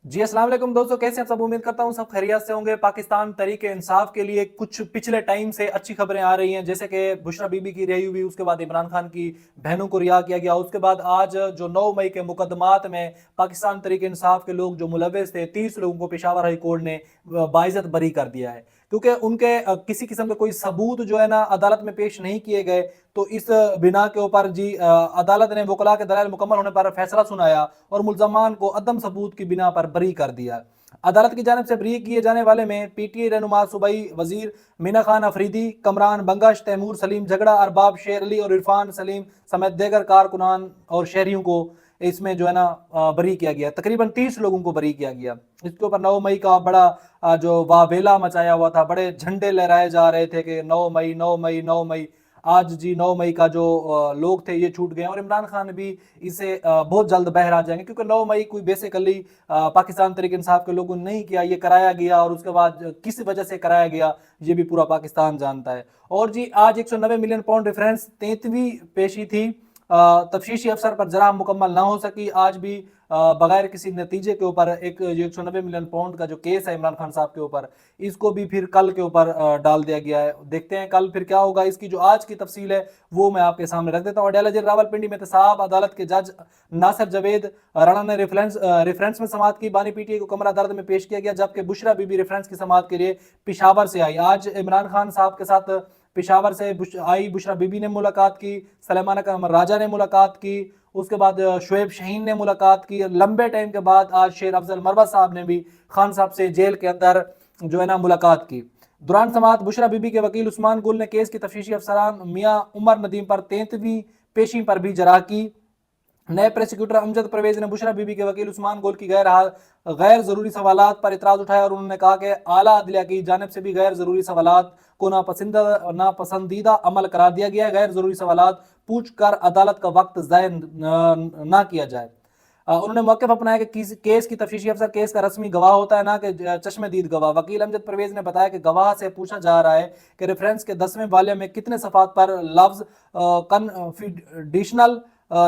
जी अस्सलाम वालेकुम दोस्तों, कैसे हैं सब। उम्मीद करता हूँ सब खैरियत से होंगे। पाकिस्तान तहरीक इंसाफ के लिए कुछ पिछले टाइम से अच्छी खबरें आ रही हैं, जैसे कि बुशरा बीबी की रिहाई हुई, उसके बाद इमरान खान की बहनों को रिहा किया गया, उसके बाद आज जो 9 मई के मुकदमात में पाकिस्तान तहरीक इंसाफ के लोग जो मुलव्वस थे, 30 लोगों को पेशावर हाई कोर्ट ने बाइज्जत बरी कर दिया है, क्योंकि उनके किसी किस्म के कोई सबूत जो है ना अदालत में पेश नहीं किए गए। तो इस बिना के ऊपर जी अदालत ने वकला के दलाइल मुकम्मल होने पर फैसला सुनाया और मुल्जमान को अदम सबूत की बिना पर बरी कर दिया। अदालत की जानिब से बरी किए जाने वाले में पीटीआई रहनुमा सूबाई वजीर मीना खान अफरीदी, कमरान बंगश, तैमूर सलीम झगड़ा, अरबाब शेर अली और इरफान सलीम समेत देगर कारकुनान और शहरियों को इसमें जो है ना बरी किया गया। तकरीबन 30 लोगों को बरी किया गया। इसके ऊपर 9 मई का बड़ा जो वावेला मचाया हुआ था, बड़े झंडे लहराए जा रहे थे कि 9 मई 9 मई 9 मई। आज जी 9 मई का जो लोग थे ये छूट गए और इमरान खान भी इसे बहुत जल्द बहर आ जाएंगे, क्योंकि 9 मई कोई बेसिकली पाकिस्तान तहरीक इंसाफ के लोगों ने नहीं किया, ये कराया गया और उसके बाद किस वजह से कराया गया ये भी पूरा पाकिस्तान जानता है। और जी आज 190 मिलियन पाउंड रेफरेंस 33वीं पेशी थी। तफ्तीशी अफसर पर जरा मुकम्मल ना हो सकी आज भी बगैर किसी नतीजे के ऊपर एक 190 मिलियन पाउंड का जो केस है इमरान खान साहब के ऊपर, इसको भी फिर कल के ऊपर डाल दिया गया है। देखते हैं कल फिर क्या होगा। इसकी जो आज की तफसील है वो मैं आपके सामने रख देता हूँ। अडयाला जेल रावलपिंडी में तसाब अदालत के जज नासिर जवेद राणा ने रेफरेंस में समाअत की। बानी पीटीआई को कमरा दर्द में पेश किया गया, जबकि बुशरा बीबी रेफरेंस की समाअत के लिए पिशावर से आई। आज इमरान खान साहब के साथ पिशावर से आई बुशरा बीबी ने मुलाकात की, सलेमाना कमर राजा ने मुलाकात की, उसके बाद शुएब शहीन ने मुलाकात की। लंबे टाइम के बाद आज शेर अफजल मरवा साहब ने भी खान साहब से जेल के अंदर जो है ना मुलाकात की। दौरान समाअत बुशरा बीबी के वकील उस्मान गुल ने केस की तफ्तीशी अफसरान मियां उमर नदीम पर 33वीं पेशी पर भी जरा की। नए प्रोसिक्यूटर अमजद परवेज ने बुशरा बीबी के वकील उस्मान गोल की गैर जरूरी सवालात पर इतराज उठाया और उन्होंने कहा कि आला अदलिया की जानिब से भी गैर जरूरी सवालात को नापसंदीदा अमल करार दिया गया है। गैर जरूरी सवालात पूछ कर अदालत का वक्त ज़ाय ना किया जाए। उन्होंने मौक़िफ़ अपनाया कि केस की तफ्तीशी अफसर केस का रस्मी गवाह होता है, ना कि चश्मदीद गवाह। वकील अमजद परवेज ने बताया कि गवाह से पूछा जा रहा है कि रेफरेंस के 10वें वाले में कितने सफ़ात पर लफ्ज़ कन्फिडेंशियल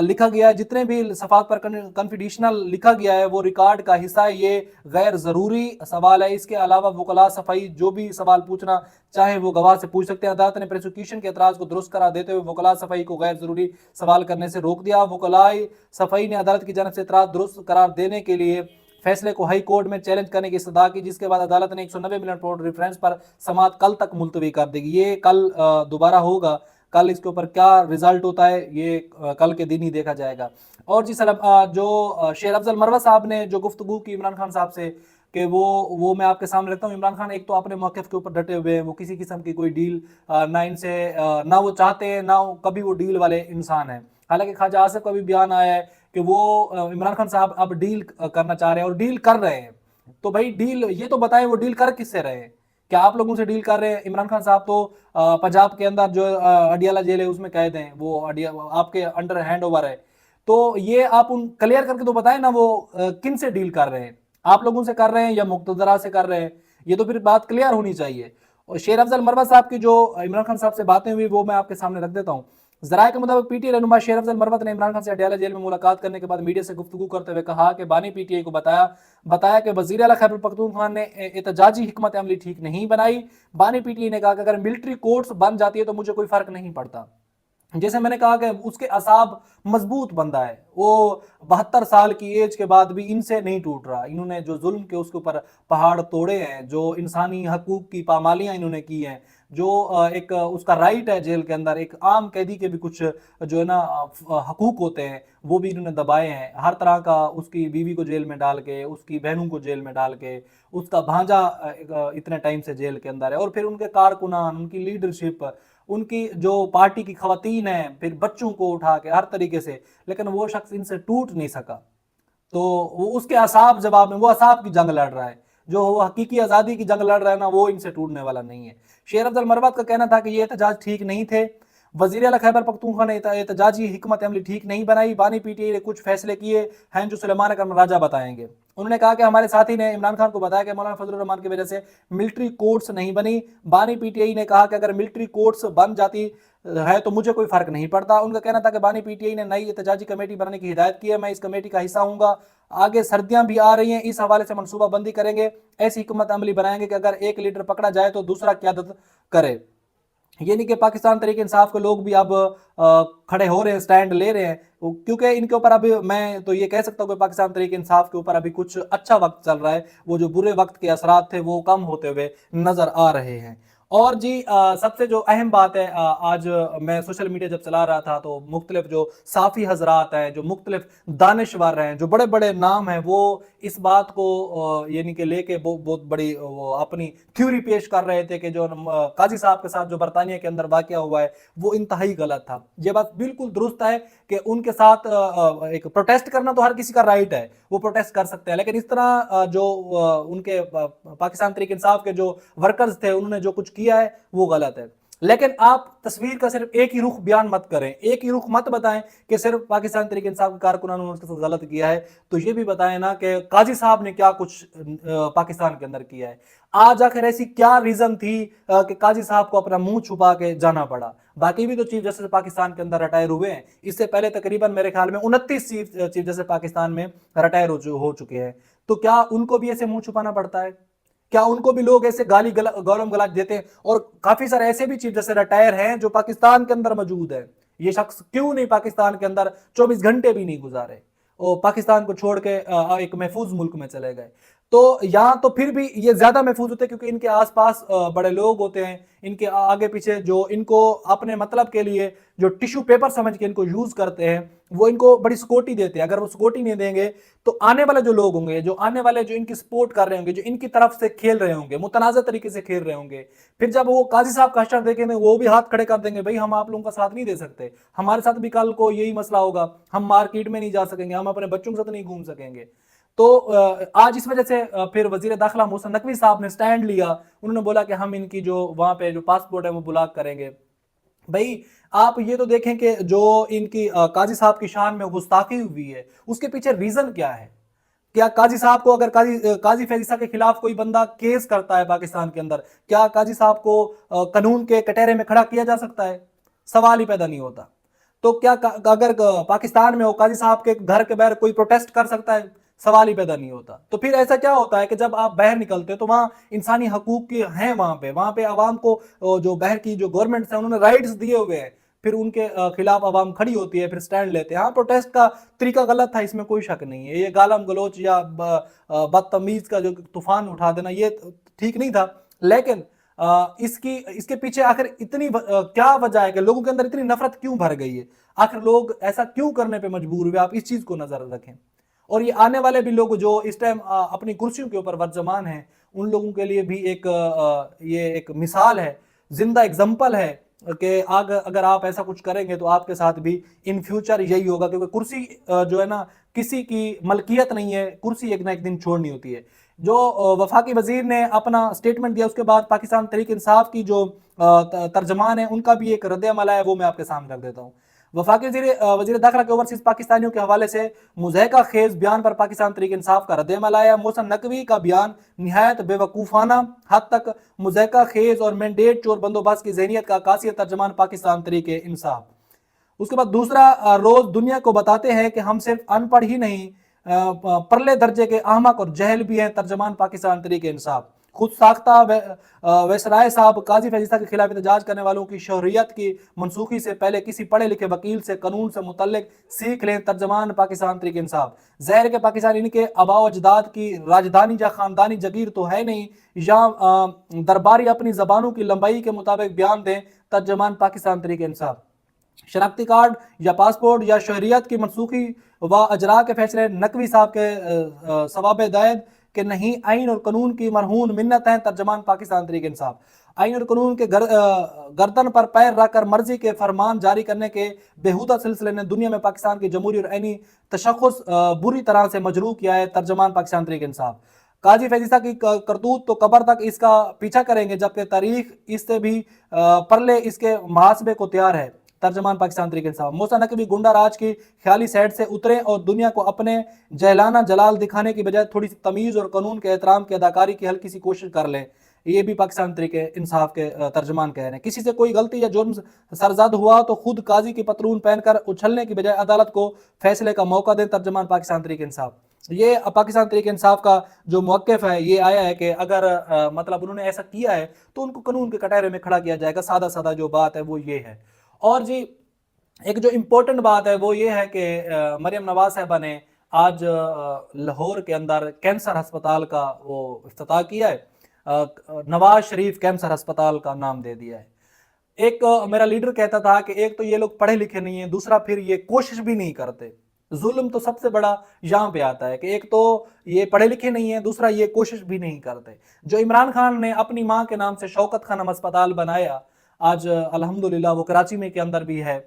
लिखा गया है। जितने भी सफ़ात पर कन्फिडेंशियल लिखा गया है वो रिकॉर्ड का हिस्सा है, ये गैर ज़रूरी सवाल है। इसके अलावा वकला सफाई जो भी सवाल पूछना चाहे वो गवाह से पूछ सकते हैं। अदालत ने प्रोसिक्यूशन के एतराज़ को दुरुस्त करार देते हुए वकला सफाई को गैर ज़रूरी सवाल करने से रोक दिया। वकलाई सफाई ने अदालत की जानिब से एतराज़ दुरुस्त करार देने के लिए फैसले को हाई कोर्ट में चैलेंज करने की इस्तदा की, जिसके बाद अदालत ने 190 मिलियन पाउंड रेफरेंस पर समाअत कल तक मुलतवी कर देगी। ये कल दोबारा होगा। कल इसके ऊपर क्या रिजल्ट होता है ये कल के दिन ही देखा जाएगा। और जी सलाम जो शेर अफजल मरवा साहब ने जो गुफ्तगू की इमरान खान साहब से कि वो मैं आपके सामने रखता हूँ। इमरान खान एक तो अपने मौक़िफ़ के ऊपर डटे हुए हैं, वो किसी किस्म की कोई डील ना इनसे ना वो चाहते हैं, ना कभी वो डील वाले इंसान हैं। हालांकि ख्वाजा आसिफ का भी बयान आया है कि वो इमरान खान साहब अब डील करना चाह रहे हैं और डील कर रहे हैं। तो भाई डील ये तो बताएं वो डील कर किससे रहे हैं? क्या आप लोगों से डील कर रहे हैं? इमरान खान साहब तो पंजाब के अंदर जो अडियाला जेल है उसमें कैद हैं, वो आपके अंडर हैंड ओवर है। तो ये आप उन क्लियर करके तो बताएं ना वो किन से डील कर रहे हैं, आप लोगों से कर रहे हैं या मुक्तदरा से कर रहे हैं? ये तो फिर बात क्लियर होनी चाहिए। और शेर अफजल मरवा साहब की जो इमरान खान साहब से बातें हुई वो मैं आपके सामने रख देता हूँ। ज़राए के मुताबिक पीटीआई रहनुमा शेर अफजल मरवत ने इमरान खान से अडयाला जेल में मुलाकात करने के बाद मीडिया से गुफ्तगू करते हुए कहा कि बानी पीटीआई को बताया कि वज़ीर आला खैबर पख्तूनख्वा ने एहतजाजी हिकमत अमली ठीक नहीं बनाई। बानी पीटीआई ने कहा कि अगर मिलिट्री कोर्ट्स बन जाती है तो मुझे कोई फ़र्क नहीं पड़ता। जैसे मैंने कहा कि उसके असाब मजबूत बंदा है, वो 72 साल की एज के बाद भी इनसे नहीं टूट रहा। इन्होंने जो जुल्म के उसके ऊपर पहाड़ तोड़े हैं, जो इंसानी हकूक की पामालियाँ इन्होंने की हैं, जो एक उसका राइट है जेल के अंदर, एक आम कैदी के भी कुछ जो है ना हकूक होते हैं वो भी इन्होंने दबाए हैं। हर तरह का उसकी बीवी को जेल में डाल के, उसकी बहनों को जेल में डाल के, उसका भांजा इतने टाइम से जेल के अंदर है, और फिर उनके कारकुनान, उनकी लीडरशिप, उनकी जो पार्टी की खवातीन है, फिर बच्चों को उठा के हर तरीके से, लेकिन वो शख्स इनसे टूट नहीं सका। तो वो उसके असाब जवाब में वो असाब की जंग लड़ रहा है, जो वो हकीकी आज़ादी की जंग लड़ रहा है ना, वो इनसे टूटने वाला नहीं है। शेर अफजल मरवत का कहना था कि ये एहतजाज ठीक नहीं थे। वजीर आला खैबर पख्तूनख्वा ने एहतजाजी हिकमत अमली ठीक नहीं बनाई, बानी पीटीआई ने कुछ फैसले किए हैं जो सुलेमान अकरम राजा बताएंगे। उन्होंने कहा कि हमारे साथी ने इमरान खान को बताया कि मौलाना फजलुर रहमान की वजह से मिलिट्री कोर्ट्स नहीं बनी। बानी पीटीआई ने कहा कि अगर मिलिट्री कोर्ट्स बन जाती है तो मुझे कोई फर्क नहीं पड़ता। उनका कहना था कि बानी पीटीआई ने नई एहतजाजी कमेटी बनाने की हिदायत की है, मैं इस कमेटी का हिस्सा हूँगा। आगे सर्दियां भी आ रही हैं, इस हवाले से मनसूबा बंदी करेंगे, ऐसी हिकमत अमली बनाएंगे कि अगर एक लीडर पकड़ा जाए तो दूसरा क़यादत करे। ये नहीं कि पाकिस्तान तरीके इंसाफ के लोग भी अब खड़े हो रहे हैं, स्टैंड ले रहे हैं, क्योंकि इनके ऊपर अभी मैं तो ये कह सकता हूँ कि पाकिस्तान तरीके इंसाफ के ऊपर अभी कुछ अच्छा वक्त चल रहा है। वो जो बुरे वक्त के असरात थे वो कम होते हुए नजर आ रहे हैं। और जी सबसे जो अहम बात है, आज मैं सोशल मीडिया जब चला रहा था तो मुख्तलिफ जो साफ़ी हजरात हैं, जो मुख्तलिफ दानिशवर हैं, जो बड़े बड़े नाम हैं, वो इस बात को यानी कि लेके बहुत बड़ी वो अपनी थ्योरी पेश कर रहे थे कि जो काजी साहब के साथ जो बरतानिया के अंदर वाक़या हुआ है वो इंतहाई गलत था। ये बात बिल्कुल दुरुस्त है कि उनके साथ एक प्रोटेस्ट करना तो हर किसी का राइट है, वो प्रोटेस्ट कर सकते हैं, लेकिन इस तरह जो उनके पाकिस्तान तहरीक इंसाफ के जो वर्कर्स थे उन्होंने जो कुछ किया है वो गलत है। लेकिन आप तस्वीर का सिर्फ एक ही रुख बयान मत करें, एक ही रुख मत बताएं कि सिर्फ पाकिस्तान तहरीक इंसाफ के कारकुनानों ने उसके साथ गलत किया है, तो ये भी बताएं ना कि काजी साहब ने क्या कुछ पाकिस्तान के अंदर किया है। आज आखिर ऐसी क्या रीजन थी कि काजी साहब को अपना मुंह छुपा के जाना पड़ा। बाकी भी तो चीफ जस्टिस पाकिस्तान के अंदर रिटायर हुए हैं, इससे पहले तकरीबन मेरे ख्याल में 29 चीफ जस्टिस पाकिस्तान में रिटायर हो चुके हैं। तो क्या उनको भी ऐसे मुंह छुपाना पड़ता है? क्या उनको भी लोग ऐसे गौलम गलाज देते हैं? और काफी सारे ऐसे भी चीफ जस्टिस रिटायर हैं जो पाकिस्तान के अंदर मौजूद है। ये शख्स क्यों नहीं पाकिस्तान के अंदर 24 घंटे भी नहीं गुजारे और पाकिस्तान को छोड़ के एक महफूज मुल्क में चले गए? तो यहाँ तो फिर भी ये ज्यादा महफूज होते हैं क्योंकि इनके आसपास बड़े लोग होते हैं, इनके आगे पीछे जो इनको अपने मतलब के लिए जो टिश्यू पेपर समझ के इनको यूज करते हैं वो इनको बड़ी सिक्योरिटी देते हैं। अगर वो सिक्योरिटी नहीं देंगे तो आने वाले जो लोग होंगे, जो आने वाले जो इनकी सपोर्ट कर रहे होंगे, जो इनकी तरफ से खेल रहे होंगे, मुतनाज़ा तरीके से खेल रहे होंगे, फिर जब वो काजी साहब का हश्र देखेंगे वो भी हाथ खड़े कर देंगे, भाई हम आप लोगों का साथ नहीं दे सकते, हमारे साथ भी कल को यही मसला होगा, हम मार्केट में नहीं जा सकेंगे, हम अपने बच्चों के साथ नहीं घूम सकेंगे। तो आज इस वजह से फिर वजीर दाखिला मोहसिन नकवी साहब ने स्टैंड लिया। उन्होंने बोला कि हम इनकी जो वहां पे जो पासपोर्ट है वो ब्लॉक करेंगे। भाई आप ये तो देखें कि जो इनकी काजी साहब की शान में गुस्ताखी हुई है उसके पीछे रीजन क्या है? क्या काजी साहब को अगर काजी फैजिसा के खिलाफ कोई बंदा केस करता है पाकिस्तान के अंदर, क्या काजी साहब को कानून के कटहरे में खड़ा किया जा सकता है? सवाल ही पैदा नहीं होता। तो क्या अगर पाकिस्तान में हो काजी साहब के घर के बाहर कोई प्रोटेस्ट कर सकता है? सवाल ही पैदा नहीं होता। तो फिर ऐसा क्या होता है कि जब आप बाहर निकलते हो तो वहाँ इंसानी हकूक के हैं, वहां पे आवाम को जो बाहर की जो गवर्नमेंट है उन्होंने राइट्स दिए हुए हैं, फिर उनके खिलाफ आवाम खड़ी होती है, फिर स्टैंड लेते हैं। हाँ, प्रोटेस्ट का तरीका गलत था, इसमें कोई शक नहीं है। ये गालम गलोच या बदतमीज का जो तूफान उठा देना ये ठीक नहीं था, लेकिन इसके पीछे आखिर इतनी क्या वजह है कि लोगों के अंदर इतनी नफरत क्यों भर गई है? आखिर लोग ऐसा क्यों करने पे मजबूर हुए? आप इस चीज को नजर रखें। और ये आने वाले भी लोग जो इस टाइम अपनी कुर्सियों के ऊपर वर्जमान हैं उन लोगों के लिए भी ये एक मिसाल है, जिंदा एग्जाम्पल है कि अगर आप ऐसा कुछ करेंगे तो आपके साथ भी इन फ्यूचर यही होगा। क्योंकि कुर्सी जो है ना किसी की मलकियत नहीं है, कुर्सी एक ना एक दिन छोड़नी होती है। जो वफाकी वजीर ने अपना स्टेटमेंट दिया उसके बाद पाकिस्तान तहरीक इंसाफ की जो तर्जमान है उनका भी एक रद्द-ए-अमल है, वो मैं आपके सामने रख देता हूँ। वफाकी वजीर दाखिला के ओवरसीज पाकिस्तानियों के हवाले से मुज़हका खेज बयान पर पाकिस्तान तहरीक इंसाफ का रद्द-ए-अमल आया। मोहसिन नकवी का बयान निहायत बेवकूफ़ाना हद तक मुज़हका खेज और मैंडेट चोर बंदोबस्त की ज़हनियत का अक्कासी तर्जमान पाकिस्तान तहरीक इंसाफ। उसके बाद दूसरा रोज दुनिया को बताते हैं कि हम सिर्फ अनपढ़ ही नहीं परले दर्जे के अहमक और जहल भी हैं, तर्जमान पाकिस्तान तहरीक इंसाफ। खुद साख्ता वैसराय साहब काजी फैजिसा के खिलाफ एहतजाज करने वालों की शहरियत की मनसूखी से पहले किसी पढ़े लिखे वकील से कानून से मुतल्लिक सीख लें, तर्जमान पाकिस्तान तहरीक इंसाफ। ज़ाहिर के पाकिस्तान इनके आबाओ अजदाद की राजधानी या खानदानी जगीर तो है नहीं, या दरबारी अपनी जबानों की लंबाई के मुताबिक बयान दें, तर्जमान पाकिस्तान तहरीक इंसाफ। शनाख्ती कार्ड या पासपोर्ट या शहरियत की मनसूखी व अजरा के फैसले नकवी साहब के सवाब हिदायत के नहीं, आइन और कानून की मरहून मिन्नत हैं, तर्जमान पाकिस्तान तहरीक इंसाफ। आइन और कानून के गर्दन पर पैर रखकर मर्जी के फरमान जारी करने के बेहुदा सिलसिले ने दुनिया में पाकिस्तान की जमहूरी और आईनी तशख़्ख़ुस बुरी तरह से मजरूह किया है, तर्जमान पाकिस्तान तहरीक इंसाफ। काजी फैजिसा की करतूत तो कब्र तक इसका पीछा करेंगे, जबकि तारीख इससे भी परले इसके मुहासबे को तैयार है। तर्जमान पाकिस्तान तरीके इंसाफ, मूसा नकवी गुंडा राज की ख्याली सेट से उतरें और दुनिया को अपने जहलाना जलाल दिखाने की बजाय थोड़ी सी तमीज़ और कानून के एहतराम की अदाकारी की हल्की सी कोशिश कर लें। ये भी पाकिस्तान तरीके इंसाफ के तर्जमान कह रहे हैं। किसी से कोई गलती या जुर्म सरजद हुआ तो खुद काजी की पतलून पहनकर उछलने की बजाय अदालत को फैसले का मौका दें। तर्जमान पाकिस्तान तरीके इंसाफ। ये पाकिस्तान तरीके इंसाफ का जो मौक़िफ़ है ये आया है कि अगर मतलब उन्होंने ऐसा किया है तो उनको कानून के कटहरे में खड़ा किया जाएगा। सादा सादा जो बात है वो ये है। और जी एक जो इम्पोर्टेंट बात है वो ये है कि मरियम नवाज साहबा ने आज लाहौर के अंदर कैंसर अस्पताल का वो इफ्तिताह किया है। नवाज शरीफ कैंसर अस्पताल का नाम दे दिया है। एक मेरा लीडर कहता था कि एक तो ये लोग पढ़े लिखे नहीं है, दूसरा फिर ये कोशिश भी नहीं करते। जुल्म तो सबसे बड़ा यहाँ पे आता है कि एक तो ये पढ़े लिखे नहीं है, दूसरा ये कोशिश भी नहीं करते। जो इमरान खान ने अपनी माँ के नाम से शौकत खानम अस्पताल बनाया, आज अल्हम्दुलिल्लाह वो कराची में के अंदर भी है,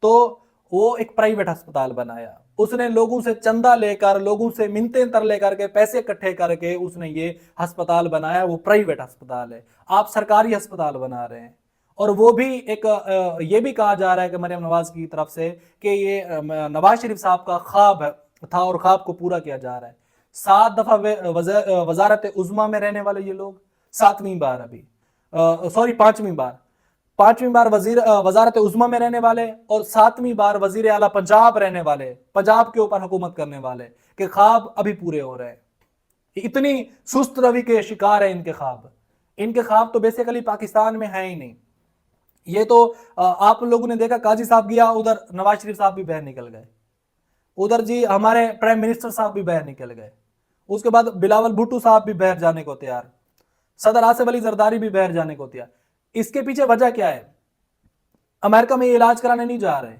तो वो एक प्राइवेट अस्पताल बनाया। उसने लोगों से चंदा लेकर, लोगों से मिन्नतें तर लेकर के, पैसे इकट्ठे करके उसने ये अस्पताल बनाया। वो प्राइवेट अस्पताल है, आप सरकारी अस्पताल बना रहे हैं। और वो भी एक ये भी कहा जा रहा है कि मरियम नवाज की तरफ से कि ये नवाज शरीफ साहब का ख्वाब था और ख्वाब को पूरा किया जा रहा है। 7 दफा वजारत उज़्मा में रहने वाले ये लोग, 7वीं बार अभी सॉरी 5वीं बार वजारत उज़्मा में रहने वाले और 7वीं बार वजीर आला पंजाब रहने वाले, पंजाब के ऊपर हुकूमत करने वाले के ख्वाब अभी पूरे हो रहे हैं। इतनी सुस्त रवि के शिकार है इनके ख्वाब। इनके ख्वाब तो बेसिकली पाकिस्तान में है ही नहीं। ये तो आप लोगों ने देखा, काजी साहब गया उधर, नवाज शरीफ साहब भी बाहर निकल गए। उधर जी हमारे प्राइम मिनिस्टर साहब भी बाहर निकल गए। उसके बाद बिलावल भुट्टो साहब भी बाहर जाने को तैयार, सदर आसिफ अली जरदारी भी बाहर जाने को तैयार। इसके पीछे वजह क्या है? अमेरिका में ये इलाज कराने नहीं जा रहे।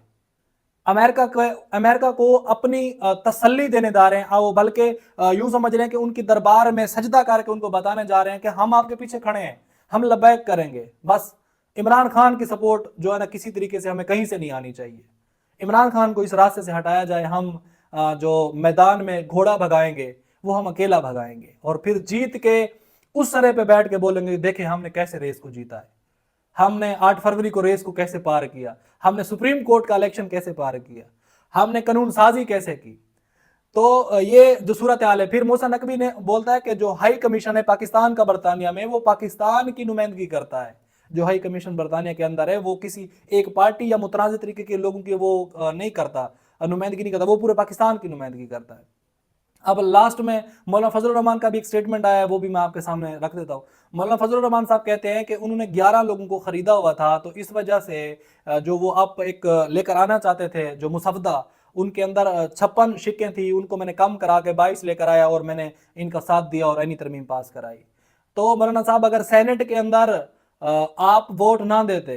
अमेरिका को अपनी तसल्ली देने जा रहे हैं, वो बल्कि यूं समझ रहे हैं कि उनकी दरबार में सजदा करके उनको बताने जा रहे हैं कि हम आपके पीछे खड़े हैं, हम लबैक करेंगे। बस इमरान खान की सपोर्ट जो है ना किसी तरीके से हमें कहीं से नहीं आनी चाहिए। इमरान खान को इस रास्ते से हटाया जाए। हम जो मैदान में घोड़ा भगाएंगे वो हम अकेला भगाएंगे और फिर जीत के उस सरे पे बैठ के बोलेंगे देखें हमने कैसे रेस को जीता है, हमने 8 फरवरी को रेस को कैसे पार किया, हमने सुप्रीम कोर्ट का इलेक्शन कैसे पार किया, हमने कानून साजी कैसे की। तो ये जो सूरत हाल है। फिर मूसा नकवी ने बोलता है कि जो हाई कमीशन है पाकिस्तान का बरतानिया में, वो पाकिस्तान की नुमाइंदगी करता है। जो हाई कमीशन बरतानिया के अंदर है वो किसी एक पार्टी या मुतनाज़ तरीके के लोगों की वो नहीं करता, नुमाइंदगी नहीं करता, वो पूरे पाकिस्तान की नुमाइंदगी करता है। अब लास्ट में मौलाना फजल रहमान का भी एक स्टेटमेंट आया है, वो भी मैं आपके सामने रख देता हूँ। मौलाना फजल रहमान साहब कहते हैं कि उन्होंने 11 लोगों को खरीदा हुआ था, तो इस वजह से जो वो आप एक लेकर आना चाहते थे जो मुसवदा, उनके अंदर 56 शिक्कें थी, उनको मैंने कम करा के 22 लेकर आया और मैंने इनका साथ दिया और ऐनी तरमीम पास कराई। तो मौलाना साहब अगर सेनेट के अंदर आप वोट ना देते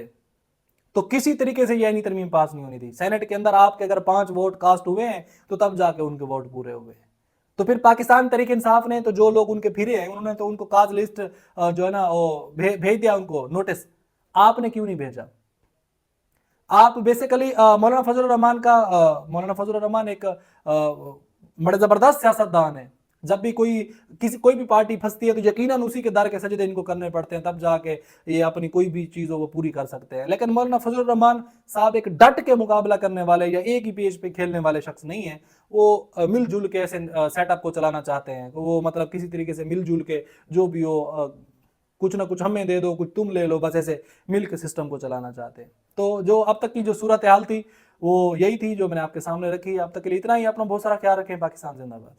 तो किसी तरीके से ये ऐनी तरमीम पास नहीं होनी थी। सेनेट के अंदर आपके अगर 5 वोट कास्ट हुए हैं तो तब जाके उनके वोट पूरे हुए। तो फिर पाकिस्तान तरीके इंसाफ ने तो जो लोग उनके फिरे हैं उन्होंने तो उनको काज लिस्ट जो है ना वो भेज दिया, उनको नोटिस। आपने क्यों नहीं भेजा? आप बेसिकली मौलाना फजल रहमान एक बड़े जबरदस्त सियासतदान है। जब भी कोई भी पार्टी फंसती है तो यकीनन उसी के दर के सजदे इनको करने पड़ते हैं, तब जाके ये अपनी कोई भी चीज़ हो वो पूरी कर सकते हैं। लेकिन मौलाना फजल रहमान साहब एक डट के मुकाबला करने वाले या एक ही पेज पे खेलने वाले शख्स नहीं है। वो मिलजुल के ऐसे सेटअप को चलाना चाहते हैं। वो मतलब किसी तरीके से मिलजुल के जो भी हो, कुछ ना कुछ हमें दे दो, कुछ तुम ले लो, बस ऐसे मिल के सिस्टम को चलाना चाहते हैं। तो जो अब तक की जो सूरत हाल थी वो यही थी जो मैंने आपके सामने रखी। अब तक के लिए इतना ही। अपना बहुत सारा ख्याल रखें। पाकिस्तान जिंदाबाद।